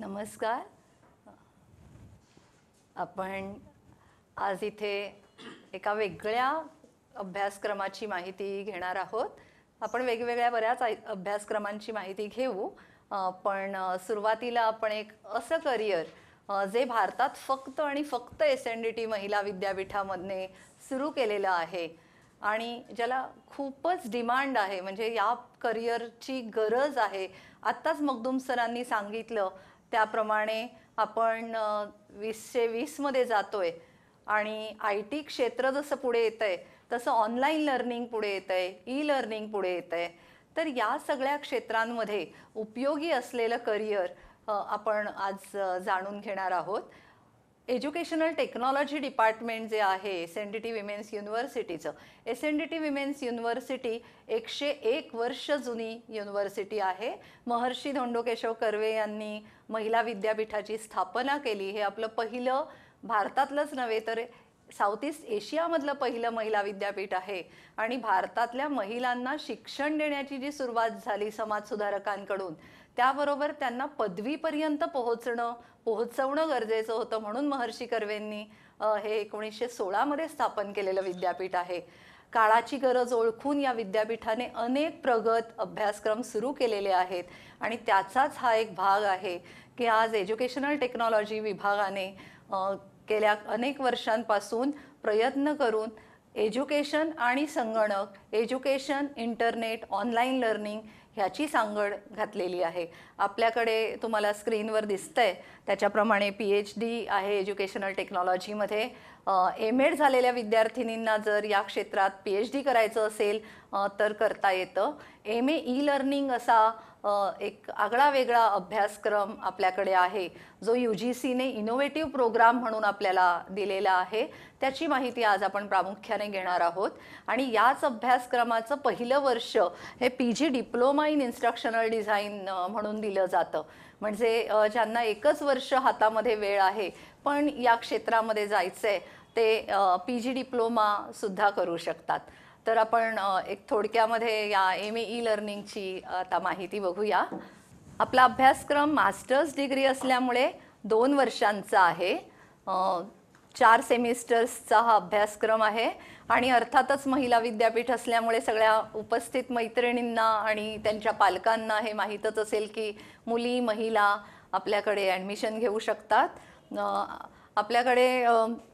नमस्कार. आपण आज इथे एका वेगळ्या अभ्यासक्रमाची माहिती घेणार आहोत. आपण वेगवेगळ्या बऱ्याच अभ्यासक्रमांची माहिती घेऊ, पण सुरुवातीला आपण एक असं करिअर जे भारतात फक्त आणि फक्त SNDT महिला विद्यापीठामध्ये सुरू केलेलं आहे आणि ज्याला खूपच डिमांड आहे, म्हणजे या करिअरची गरज आहे. आत्ताच मखदूम सरांनी सांगितलं त्याप्रमाणे आपण 2020 मध्ये जातोय आणि IT क्षेत्र जसं पुढे येतंय तसं ऑनलाईन लर्निंग पुढे येतंय, ई-लर्निंग पुढे येतंय. तर या सगळ्या क्षेत्रांमध्ये उपयोगी असलेलं करिअर आपण आज जाणून घेणार आहोत. एज्युकेशनल टेक्नॉलॉजी डिपार्टमेंट जे आहे SNDT विमेन्स युनिव्हर्सिटीचं, SNDT विमेन्स युनिव्हर्सिटी 101 वर्ष जुनी युनिव्हर्सिटी आहे. महर्षी धोंडो केशव कर्वे यांनी महिला विद्यापीठाची स्थापना केली. हे आपलं पहिलं, भारतातलंच नव्हे तर साऊथ ईस्ट एशियामधलं पहिलं महिला विद्यापीठ आहे. आणि भारतातल्या महिलांना शिक्षण देण्याची जी सुरुवात झाली समाजसुधारकांकडून, त्याबरोबर त्यांना पदवीपर्यंत पोहोचवणं गरजेचं होतं. म्हणून महर्षी कर्वेंनी हे 1916 मध्ये स्थापन केलेलं विद्यापीठ आहे. काळाची गरज ओळखून या विद्यापीठाने अनेक प्रगत अभ्यासक्रम सुरू केलेले आहेत आणि त्याचाच हा एक भाग आहे की आज एज्युकेशनल टेक्नॉलॉजी विभागाने गेल्या अनेक वर्षांपासून प्रयत्न करून एज्युकेशन आणि संगणक, एज्युकेशन, इंटरनेट, ऑनलाईन लर्निंग ह्याची सांगड घातलेली आहे. आपल्याकडे तुम्हाला स्क्रीनवर दिसतंय त्याच्याप्रमाणे PhD आहे एज्युकेशनल टेक्नॉलॉजीमध्ये. MAd झालेल्या विद्यार्थिनींना जर या क्षेत्रात PhD करायचं असेल तर करता येतं. MA ई-लर्निंग असा एक आगळा वेगळा अभ्यासक्रम आपल्याकडे आहे जो UGCने इनोव्हेटिव्ह प्रोग्राम म्हणून आपल्याला दिलेला आहे. त्याची माहिती आज आपण प्रामुख्याने घेणार आहोत. आणि याच अभ्यासक्रमाचं पहिलं वर्ष हे PG diploma in instructional design म्हणून दिलं जातं. म्हणजे ज्यांना एकच वर्ष हातामध्ये वेळ आहे पण या क्षेत्रामध्ये जायचंय ते PG डिप्लोमा सुद्धा करू शकतात. तर आपण एक थोडक्यामध्ये या MA ई-लर्निंगची आता माहिती बघूया. आपला अभ्यासक्रम मास्टर्स डिग्री असल्यामुळे 2 वर्षांचा आहे. 4 सेमिस्टर्सचा हा अभ्यासक्रम आहे आणि अर्थातच महिला विद्यापीठ असल्यामुळे सगळ्या उपस्थित मैत्रिणींना आणि त्यांच्या पालकांना हे माहीतच असेल की मुली, महिला आपल्याकडे ॲडमिशन घेऊ शकतात. आपल्याकडे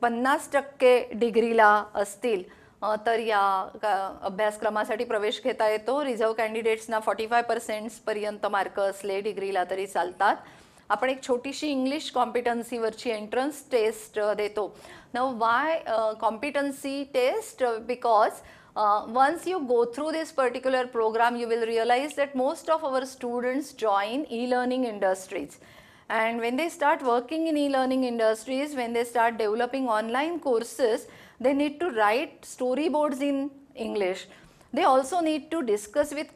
50% डिग्रीला असतील तर या अभ्यासक्रमासाठी प्रवेश घेता येतो. रिझर्व्ह कॅन्डिडेट्सना 45% पर्यंत मार्क असले डिग्रीला तरी चालतात. आपण एक छोटीशी इंग्लिश कॉम्पिटन्सीवरची एंट्रन्स टेस्ट देतो. Now why competency test? Because once you go through this particular program you will realize that most of our students join e-learning industries, and when they start working in e-learning industries, when they start developing online courses, they need to write storyboards in English. They also need to discuss with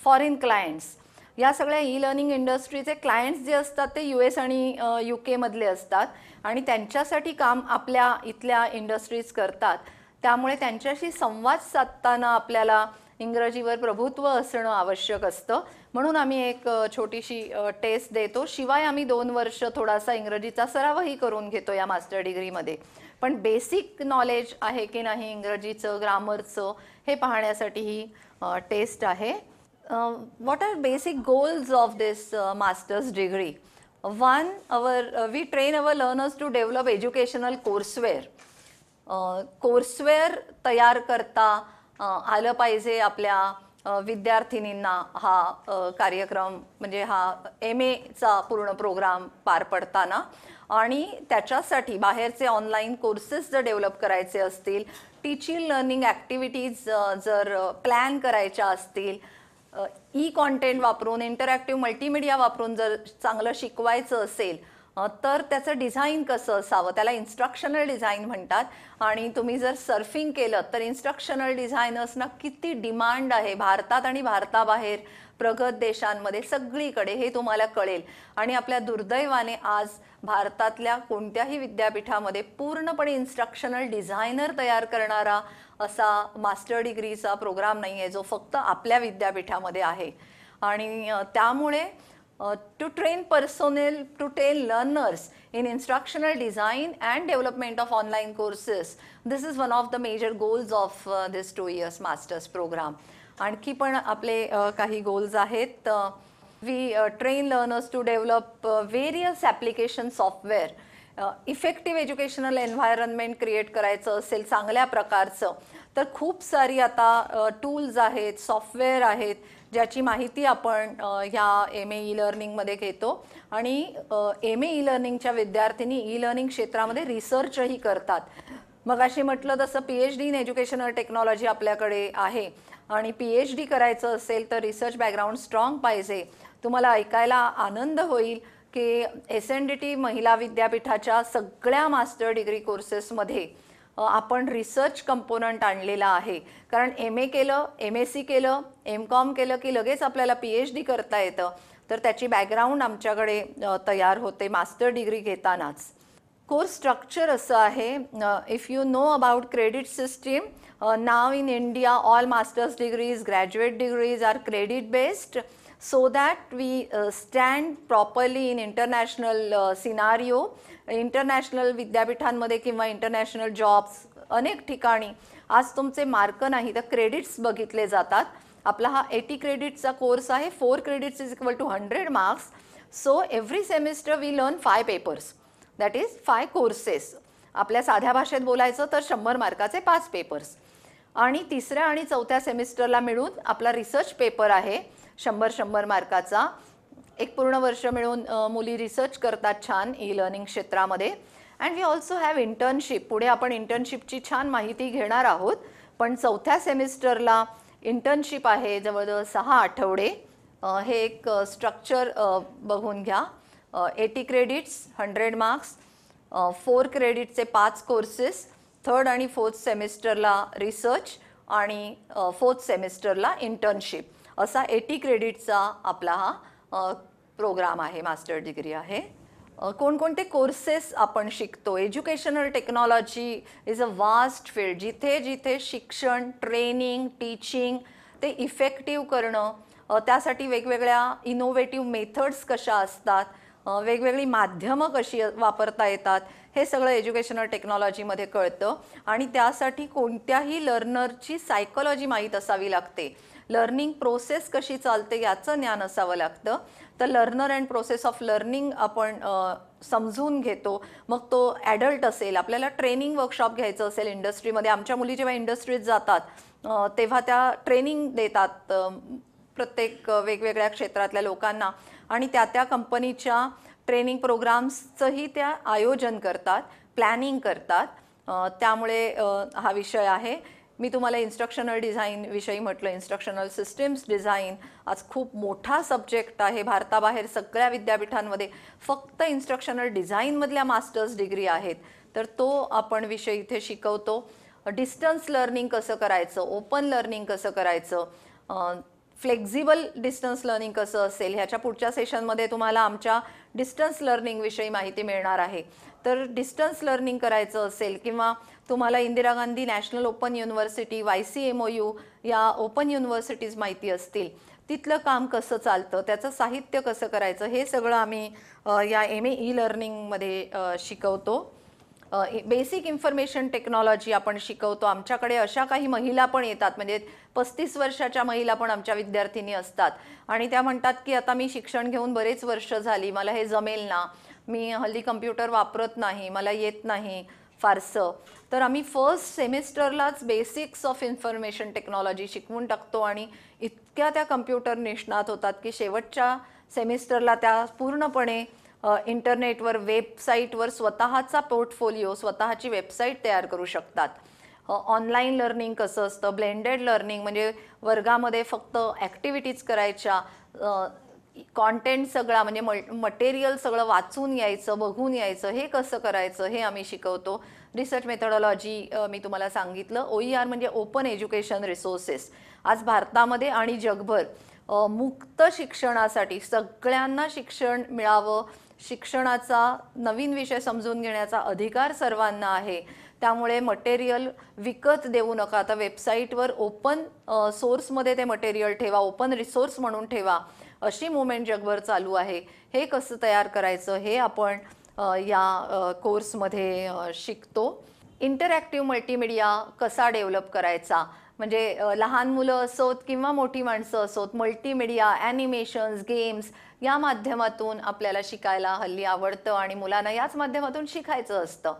foreign clients. या सगळ्या e-learning इंडस्ट्रीचे clients जे असतात ते US आणि UK मधले असतात आणि त्यांच्यासाठी काम आपल्या इथल्या इंडस्ट्रीज करतात. त्यामुळे त्यांच्याशी संवाद साधताना आपल्याला इंग्रजीवर प्रभुत्व असणं आवश्यक असतं. म्हणून आम्ही एक छोटीशी टेस्ट देतो. शिवाय आम्ही 2 वर्ष थोडासा इंग्रजीचा सरावही करून घेतो या मास्टर डिग्रीमध्ये. पण बेसिक नॉलेज आहे की नाही इंग्रजीचं, ग्रामरचं हे पाहण्यासाठी ही टेस्ट आहे. What are basic goals of this master's degree? One, we train our learners to develop educational courseware. कोर्सवेअर तयार करता आलं पाहिजे आपल्या विद्यार्थिनींना. हा कार्यक्रम म्हणजे हा MAचा पूर्ण प्रोग्राम पार पडताना, आणि त्याच्यासाठी बाहेरचे ऑनलाईन कोर्सेस जर डेव्हलप करायचे असतील, टीचिंग लर्निंग ॲक्टिव्हिटीज जर प्लॅन करायच्या असतील, ई-कॉन्टेंट वापरून, इंटरॅक्टिव्ह मल्टीमीडिया वापरून जर चांगलं शिकवायचं असेल तर त्याचं डिझाईन कसं असावं, त्याला इन्स्ट्रक्शनल डिझाईन म्हणतात. आणि तुम्ही जर सर्फिंग केलं तर इन्स्ट्रक्शनल डिझायनर्सना किती डिमांड आहे भारतात आणि भारताबाहेर, प्रगत देशांमध्ये, सगळीकडे हे तुम्हाला कळेल. आणि आपल्या दुर्दैवाने आज भारतातल्या कोणत्याही विद्यापीठामध्ये पूर्णपणे इन्स्ट्रक्शनल डिझायनर तयार करणारा असा मास्टर डिग्रीचा प्रोग्राम नाही आहे जो फक्त आपल्या विद्यापीठामध्ये आहे. आणि त्यामुळे to train personnel, to train learners in instructional design and development of online courses. This is one of the major goals of this 2 years masters program. आणखी पण आपले काही गोल्स आहेत. We train learners to develop various application software. Effective educational environment create करायचं असेल चांगल्या प्रकारचं तर खूप सारी आता टूल्स आहेत, सॉफ्टवेअर आहेत, ज्याची माहिती आपण ह्या MA ई लर्निंगमध्ये घेतो. आणि MA ई लर्निंगच्या विद्यार्थिनी ई लर्निंग क्षेत्रामध्ये रिसर्चही करतात. मग अशी म्हटलं तसं PhD इन एज्युकेशनल टेक्नॉलॉजी आपल्याकडे आहे आणि PhD करायचं असेल तर रिसर्च बॅकग्राऊंड स्ट्रॉंग पाहिजे. तुम्हाला ऐकायला आनंद होईल की SNDT महिला विद्यापीठाच्या सगळ्या मास्टर डिग्री कोर्सेसमध्ये आपण रिसर्च कंपोनंट आणलेला आहे. कारण MA केलं, MSc केलं, MCOM केलं की लगेच आपल्याला PhD करता येतं. तर त्याची बॅकग्राऊंड आमच्याकडे तयार होते मास्टर डिग्री घेतानाच. कोर्स स्ट्रक्चर असं आहे. If you know about credit system, now in India all masters degrees, graduate degrees are credit based. So that we stand properly in international scenario. International विद्यापीठांमध्ये किंवा international jobs अनेक ठिकाणी आज तुमचे mark नाही तर क्रेडिट्स बघितले जातात. आपला हा 80 क्रेडिट्सचा कोर्स आहे. 4 credits is equal to 100 marks. So every semester we learn 5 papers, that is 5 courses. आपल्या साध्या भाषेत बोलायचं तर 100 मार्काचे 5 पेपर्स. आणि तिसऱ्या आणि चौथ्या सेमिस्टरला मिळून आपला रिसर्च पेपर आहे 100 मार्काचा. एक पूर्ण वर्ष मिळून मुली रिसर्च करतात छान ई लर्निंग क्षेत्रामध्ये. And we also have internship. पुढे आपण इंटर्नशिपची छान माहिती घेणार आहोत. पण चौथ्या सेमिस्टरला इंटर्नशिप आहे जवळजवळ 6 आठवडे. हे एक स्ट्रक्चर बघून घ्या. 80 क्रेडिट्स, 100 मार्क्स, 4 क्रेडिटचे 5 कोर्सेस, 3rd आणि 4th सेमिस्टरला रिसर्च आणि 4th सेमिस्टरला इंटर्नशिप. असा 80 क्रेडिटचा आपला हा प्रोग्राम आहे, मास्टर डिग्री आहे. कोणकोणते कोर्सेस आपण शिकतो. Educational technology is a vast field. जिथे जिथे शिक्षण, ट्रेनिंग, टीचिंग ते इफेक्टिव्ह करणं, त्यासाठी वेगवेगळ्या इनोव्हेटिव्ह मेथड्स कशा असतात, वेगवेगळी माध्यमं कशी वापरता येतात, हे सगळं एज्युकेशनल टेक्नॉलॉजीमध्ये कळतं. आणि त्यासाठी कोणत्याही लर्नरची सायकोलॉजी माहीत असावी लागते. लर्निंग प्रोसेस कशी चालते याचं ज्ञान असावं लागतं. तर learner and process of learning आपण समजून घेतो. मग तो ॲडल्ट असेल, आपल्याला ट्रेनिंग वर्कशॉप घ्यायचं असेल इंडस्ट्रीमध्ये. आमच्या मुली जेव्हा इंडस्ट्रीत जातात तेव्हा त्या ट्रेनिंग देतात प्रत्येक वेगवेगळ्या क्षेत्रातल्या लोकांना आणि त्या त्या कंपनीच्या ट्रेनिंग प्रोग्राम्सचंही त्या आयोजन करतात, प्लॅनिंग करतात. त्यामुळे हा विषय आहे. मी तुम्हाला इन्स्ट्रक्शनल डिझाईन विषयी म्हटलं. इन्स्ट्रक्शनल सिस्टीम्स डिझाईन आज खूप मोठा सब्जेक्ट आहे. भारताबाहेर सगळ्या विद्यापीठांमध्ये फक्त इन्स्ट्रक्शनल डिझाईनमधल्या मास्टर्स डिग्री आहेत. तर तो आपण विषय इथे शिकवतो. डिस्टन्स लर्निंग कसं करायचं, ओपन लर्निंग कसं करायचं, फ्लेक्झिबल डिस्टन्स लर्निंग कसं असेल, ह्याच्या पुढच्या सेशनमध्ये तुम्हाला आमच्या डिस्टन्स लर्निंगविषयी माहिती मिळणार आहे. तर डिस्टन्स लर्निंग करायचं असेल किंवा तुम्हाला Indira Gandhi national open university, YCMOU या ओपन युनिव्हर्सिटीज माहिती असतील, तिथलं काम कसं चालतं, त्याचं साहित्य कसं करायचं, हे सगळं आम्ही या MA ई लर्निंगमध्ये शिकवतो. बेसिक इन्फॉर्मेशन टेक्नॉलॉजी आपण शिकवतो. आमच्याकडे अशा काही महिला पण येतात, म्हणजे 35 वर्षाच्या महिला पण आमच्या विद्यार्थिनी असतात आणि त्या म्हणतात की आता मी शिक्षण घेऊन बरेच वर्ष झाली, मला हे जमेल ना, मी हल्ली कम्प्युटर वापरत नाही, मला येत नाही फारसं. तर आम्ही फर्स्ट सेमिस्टरलाच बेसिक्स ऑफ इन्फॉर्मेशन टेक्नॉलॉजी शिकवून टाकतो आणि इतक्या त्या कम्प्युटर निष्णात होतात की शेवटच्या सेमिस्टरला त्या पूर्णपणे इंटरनेटवर, वेबसाईटवर स्वतःचा पोर्टफोलिओ, स्वतःची वेबसाईट तयार करू शकतात. ऑनलाईन लर्निंग कसं असतं, ब्लेंडेड लर्निंग म्हणजे वर्गामध्ये फक्त ॲक्टिव्हिटीज करायच्या, कॉन्टेंट सगळा म्हणजे मटेरियल सगळं वाचून यायचं, बघून यायचं, हे कसं करायचं हे आम्ही शिकवतो. रिसर्च मेथडॉलॉजी मी तुम्हाला सांगितलं. OER म्हणजे ओपन एज्युकेशन रिसोर्सेस. आज भारतामध्ये आणि जगभर मुक्त शिक्षणासाठी सगळ्यांना शिक्षण मिळावं, शिक्षणाचा नवीन विषय समजून घेण्याचा अधिकार सर्वांना आहे. त्यामुळे मटेरियल विकत देऊ नका. आता वेबसाईटवर ओपन सोर्समध्ये ते मटेरियल ठेवा, ओपन रिसोर्स म्हणून ठेवा अशी मुवमेंट जगभर चालू आहे, हे कसं तयार करायचं हे आपण या कोर्समध्ये शिकतो. इंटरॅक्टिव्ह मल्टीमीडिया कसा डेव्हलप करायचा, म्हणजे लहान मुलं असोत किंवा मोठी माणसं असोत, मल्टीमीडिया, ॲनिमेशन्स, गेम्स या माध्यमातून आपल्याला शिकायला हल्ली आवडतं आणि मुलांना याच माध्यमातून शिकायचं असतं.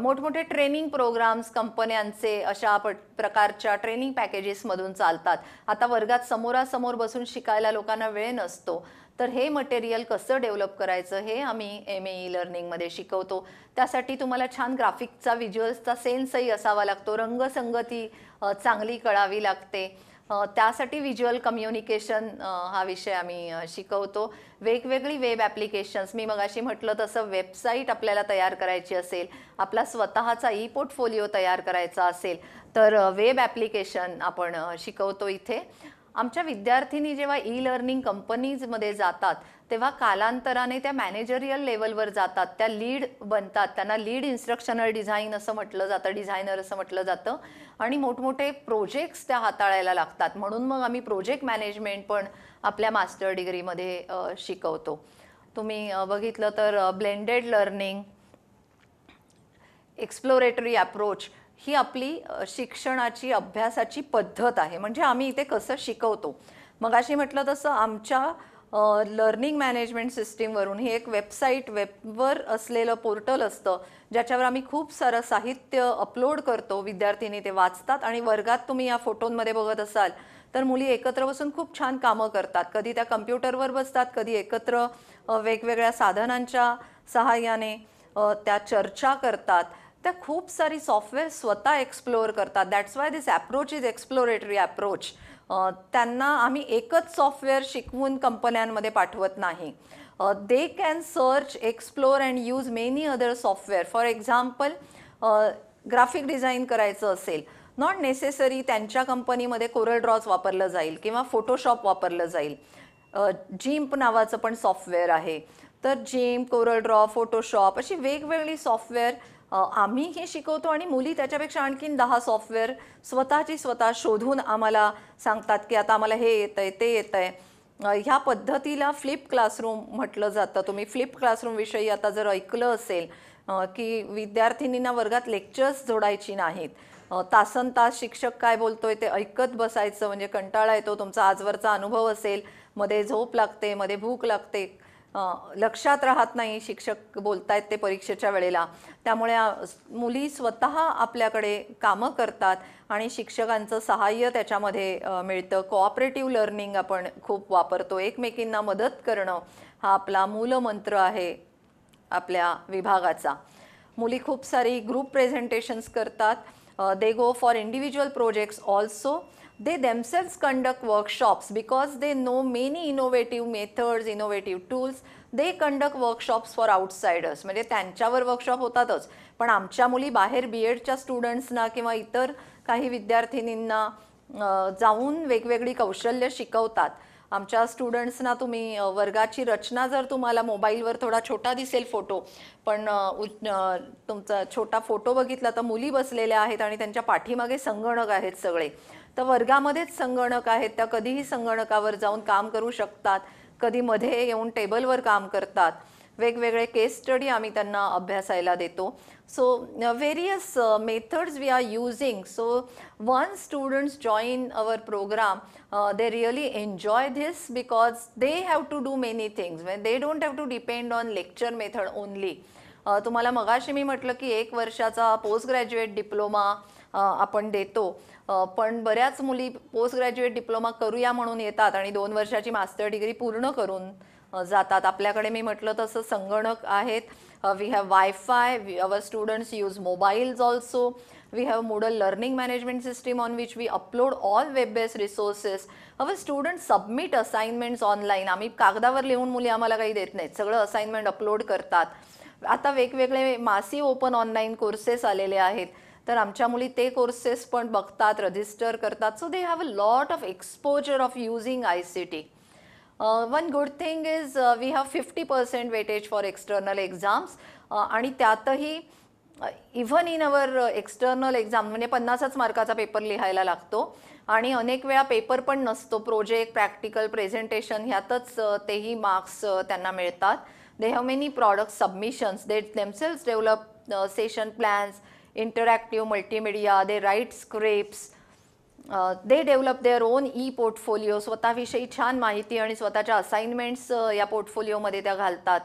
मोठमोठे ट्रेनिंग प्रोग्राम्स कंपन्यांचे अशा प्रकारच्या ट्रेनिंग पॅकेजेसमधून चालतात. आता वर्गात समोरासमोर बसून शिकायला लोकांना वेळ नसतो, तर हे मटेरियल कसं डेव्हलप करायचं हे आम्ही MAE लर्निंगमध्ये शिकवतो. त्यासाठी तुम्हाला छान ग्राफिक्सचा, व्हिज्युअल्सचा सेन्सही असावा लागतो, रंगसंगती चांगली कळावी लागते. त्यासाठी व्हिज्युअल कम्युनिकेशन हा विषय आम्ही शिकवतो. वेगवेगळी वेब ॲप्लिकेशन्स, मी मगाशी म्हटलं तसं वेबसाईट आपल्याला तयार करायची असेल, आपला स्वतःचा पोर्टफोलिओ तयार करायचा असेल, तर वेब ॲप्लिकेशन आपण शिकवतो इथे. आमच्या विद्यार्थिनी जेव्हा लर्निंग कंपनीजमध्ये जातात तेव्हा कालांतराने त्या मॅनेजरियल लेवलवर जातात, त्या लीड बनतात. त्यांना लीड इन्स्ट्रक्शनल डिझाईन असं म्हटलं जातं, डिझायनर असं म्हटलं जातं, आणि मोठमोठे प्रोजेक्ट्स त्या हाताळायला लागतात. म्हणून मग आम्ही प्रोजेक्ट मॅनेजमेंट पण आपल्या मास्टर डिग्रीमध्ये शिकवतो. तुम्ही बघितलं तर ब्लेंडेड लर्निंग, एक्सप्लोरेटरी अप्रोच ही आपली शिक्षणाची, अभ्यासाची पद्धत आहे. म्हणजे आम्ही इथे कसं शिकवतो. मगाशी म्हटलं तसं आमच्या लर्निंग मॅनेजमेंट सिस्टीमवरून ही एक वेबसाईट, वेबवर असलेलं पोर्टल असतं, ज्याच्यावर आम्ही खूप सारं साहित्य अपलोड करतो. विद्यार्थिनी ते वाचतात आणि वर्गात तुम्ही या फोटोंमध्ये बघत असाल तर मुली एकत्र बसून खूप छान कामं करतात. कधी त्या कम्प्युटरवर बसतात, कधी एकत्र वेगवेगळ्या साधनांच्या सहाय्याने त्या चर्चा करतात. त्या खूप सारी सॉफ्टवेअर स्वतः एक्सप्लोअर करतात. That's why this approach is exploratory approach. त्यांना आम्ही एकच सॉफ्टवेअर शिकवून कंपन्यांमध्ये पाठवत नाही. They can search, explore and use many other software. For example, graphic design करायचं असेल, नॉट नेसेसरी त्यांच्या कंपनीमध्ये कोरल ड्रॉज वापरलं जाईल किंवा फोटोशॉप वापरलं जाईल. जिम्प नावाचं पण सॉफ्टवेअर आहे, तर जिम्प, कोरल ड्रॉ, फोटोशॉप अशी वेगवेगळी सॉफ्टवेअर आम्ही हे शिकवतो आणि मुली त्याच्यापेक्षा आणखीन 10 सॉफ्टवेअर स्वतः शोधून आम्हाला सांगतात की आता आम्हाला हे येतंय, ते येतंय. ह्या पद्धतीला फ्लिप क्लासरूम म्हटलं जातं. तुम्ही फ्लिप क्लासरूम विषयी आता जर ऐकलं असेल की विद्यार्थिनींना वर्गात लेक्चर्स जोडायची नाहीत, तासनतास शिक्षक काय बोलतोय ते ऐकत बसायचं, म्हणजे कंटाळा येतो. तुमचा आजवरचा अनुभव असेल, मध्ये झोप लागते, मध्ये भूक लागते, लक्षात राहत नाही शिक्षक बोलतायत ते परीक्षेच्या वेळेला. त्यामुळे मुली स्वतः आपल्याकडे कामं करतात आणि शिक्षकांचं सहाय्य त्याच्यामध्ये मिळतं. कोऑपरेटिव्ह लर्निंग आपण खूप वापरतो. एकमेकींना मदत करणं हा आपला मूलमंत्र आहे आपल्या विभागाचा. मुली खूप सारी ग्रुप प्रेझेंटेशन्स करतात. They go for individual projects also. They themselves conduct workshops because they know many innovative methods, innovative tools. They conduct workshops for outsiders. म्हणजे त्यांच्यावर वर्कशॉप होतातच, पण आमच्या मुली बाहेर BEdच्या स्टुडंट्सना किंवा इतर काही विद्यार्थिनींना जाऊन वेगवेगळी कौशल्य शिकवतात. आमच्या स्टुडंट्सना तुम्ही वर्गाची रचना, जर तुम्हाला मोबाईलवर थोडा छोटा दिसेल फोटो, पण तुमचा छोटा फोटो बघितला तर मुली बसलेल्या आहेत आणि त्यांच्या पाठीमागे संगणक आहेत सगळे. तर वर्गामध्येच संगणक आहेत, त्या कधीही संगणकावर जाऊन काम करू शकतात, कधी मध्ये येऊन टेबलवर काम करतात. वेगवेगळे केस स्टडी आम्ही त्यांना अभ्यासायला देतो. So various methods we are using. So once students join our program, they really enjoy this because they have to do many things. They don't have to depend on lecture method only. तुम्हाला मगाशी मी म्हटलं की 1 वर्षाचा post graduate diploma आपण देतो, पण बऱ्याच मुली पोस्ट ग्रॅज्युएट डिप्लोमा करूया म्हणून येतात आणि 2 वर्षाची मास्टर डिग्री पूर्ण करून जातात. आपल्याकडे मी म्हटलं तसं संगणक आहेत. We have wifi. Our students use mobiles also. We have Moodle learning management system on which we upload all web-based resources. Our students submit assignments online. आम्ही कागदावर लिहून मुली आम्हाला काही देत नाहीत, सगळं असाइनमेंट अपलोड करतात. आता वेगवेगळे मासिव ओपन ऑनलाईन कोर्सेस आलेले आहेत, तर आमच्या मुली ते कोर्सेस पण बघतात, रजिस्टर करतात. So they have a lot of exposure of using ICT. One good thing is we have 50% weightage for external exams. आणि त्यातही even in our external exam म्हणजे 50च मार्काचा पेपर लिहायला लागतो आणि अनेक वेळा पेपर पण नसतो, प्रोजेक्ट, प्रॅक्टिकल, प्रेझेंटेशन ह्यातच तेही मार्क्स त्यांना मिळतात. They have many product submissions, they themselves develop session plans, interactive multimedia, they write scripts, they develop their own e portfolio, स्वतःविषयी छान माहिती आणि स्वतःच्या असाइनमेंट्स या पोर्टफोलिओमध्ये त्या घालतात.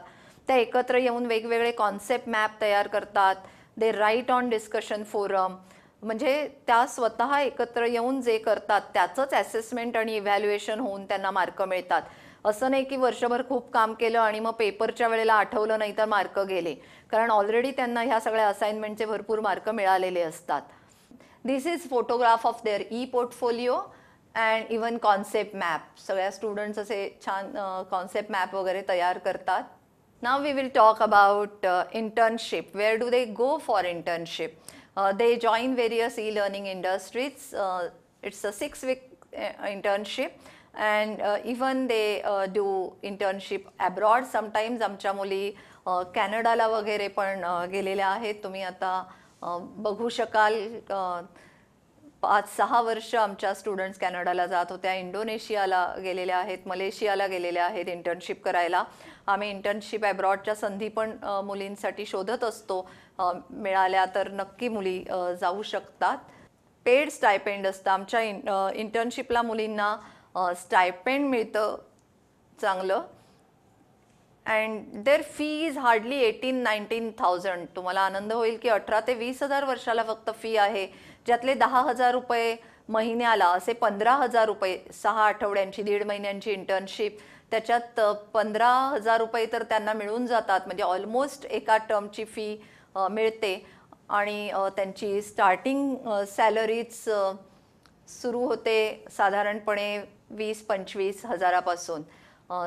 त्या एकत्र येऊन वेगवेगळे कॉन्सेप्ट मॅप तयार करतात. दे राईट ऑन डिस्कशन फोरम, म्हणजे त्या स्वतः एकत्र येऊन जे करतात त्याचंच असेसमेंट आणि इव्हॅल्युएशन होऊन त्यांना मार्क मिळतात. असं नाही की वर्षभर खूप काम केलं आणि मग पेपरच्या वेळेला आठवलं नाही तर मार्क गेले, कारण ऑलरेडी त्यांना ह्या सगळ्या असाइनमेंटचे भरपूर मार्क मिळालेले असतात. This is photograph of their e portfolio and even concept map. सगळ्या स्टुडंट्स असे छान कॉन्सेप्ट मॅप वगैरे तयार करतात. Now we will talk about internship. Where do they go for internship? They join various e-learning industries. It's a 6-week internship and even they do internship abroad. Sometimes आमच्या मुली कॅनडाला वगैरे पण गेलेल्या आहेत. तुम्ही आता बघू शकाल 5-6 वर्ष आमच्या स्टुडंट्स कॅनडाला जात होत्या, इंडोनेशियाला गेलेल्या आहेत, मलेशियाला गेलेल्या आहेत इंटर्नशिप करायला. आम्ही इंटर्नशिप ॲब्रॉडच्या संधी पण मुलींसाठी शोधत असतो. मिळाल्या तर नक्की मुली जाऊ शकतात. पेड स्टायपेंड असतं. आमच्या इंटर्नशिपला मुलींना स्टायपेंड मिळतं चांगलं. And their fee is hardly 18-19,000. तुम्हाला आनंद होईल की 18,000 ते 20,000 वर्षाला फक्त फी आहे, ज्यातले 10,000 रुपये महिन्याला, असे 15,000 रुपये 6 आठवड्यांची 1.5 महिन्यांची इंटर्नशिप. त्याच्यात 15,000 रुपये तर त्यांना मिळून जातात, म्हणजे ऑलमोस्ट एका टर्मची फी मिळते. आणि त्यांची स्टार्टिंग सॅलरीच सुरू होते साधारणपणे 20-25 हजारापासून.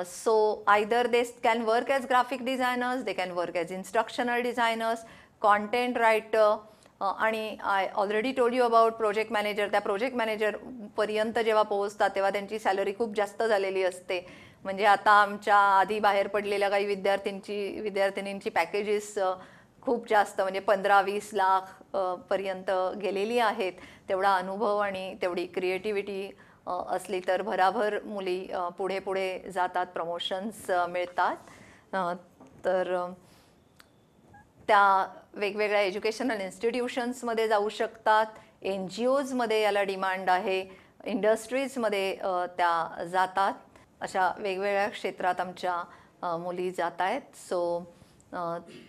So either they can work as graphic designers, they can work as instructional designers, content writer, आणि I already told you about project manager. त्या प्रोजेक्ट मॅनेजरपर्यंत जेव्हा पोहोचतात तेव्हा त्यांची सॅलरी खूप जास्त झालेली असते. म्हणजे आता आमच्या आधी बाहेर पडलेल्या काही विद्यार्थिनींची पॅकेजेस खूप जास्त, म्हणजे 15-20 लाख पर्यंत गेलेली आहेत. तेवढा अनुभव आणि तेवढी क्रिएटिव्हिटी असली तर भराभर मुली पुढे पुढे जातात, प्रमोशन्स मिळतात. तर त्या वेगवेगळ्या एज्युकेशनल इन्स्टिट्यूशन्समध्ये जाऊ शकतात. NGOजमध्ये याला डिमांड आहे, इंडस्ट्रीजमध्ये त्या जातात. अशा वेगवेगळ्या क्षेत्रात आमच्या मुली जात आहेत. सो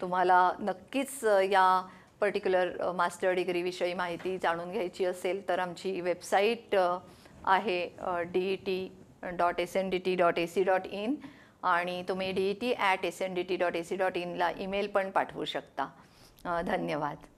तुम्हाला नक्कीच या पर्टिक्युलर मास्टर डिग्रीविषयी माहिती जाणून घ्यायची असेल तर आमची वेबसाईट आहे det.sndt.ac.in आणि तुम्ही det@sndt.ac.in ला ईमेल पण पाठवू शकता. धन्यवाद.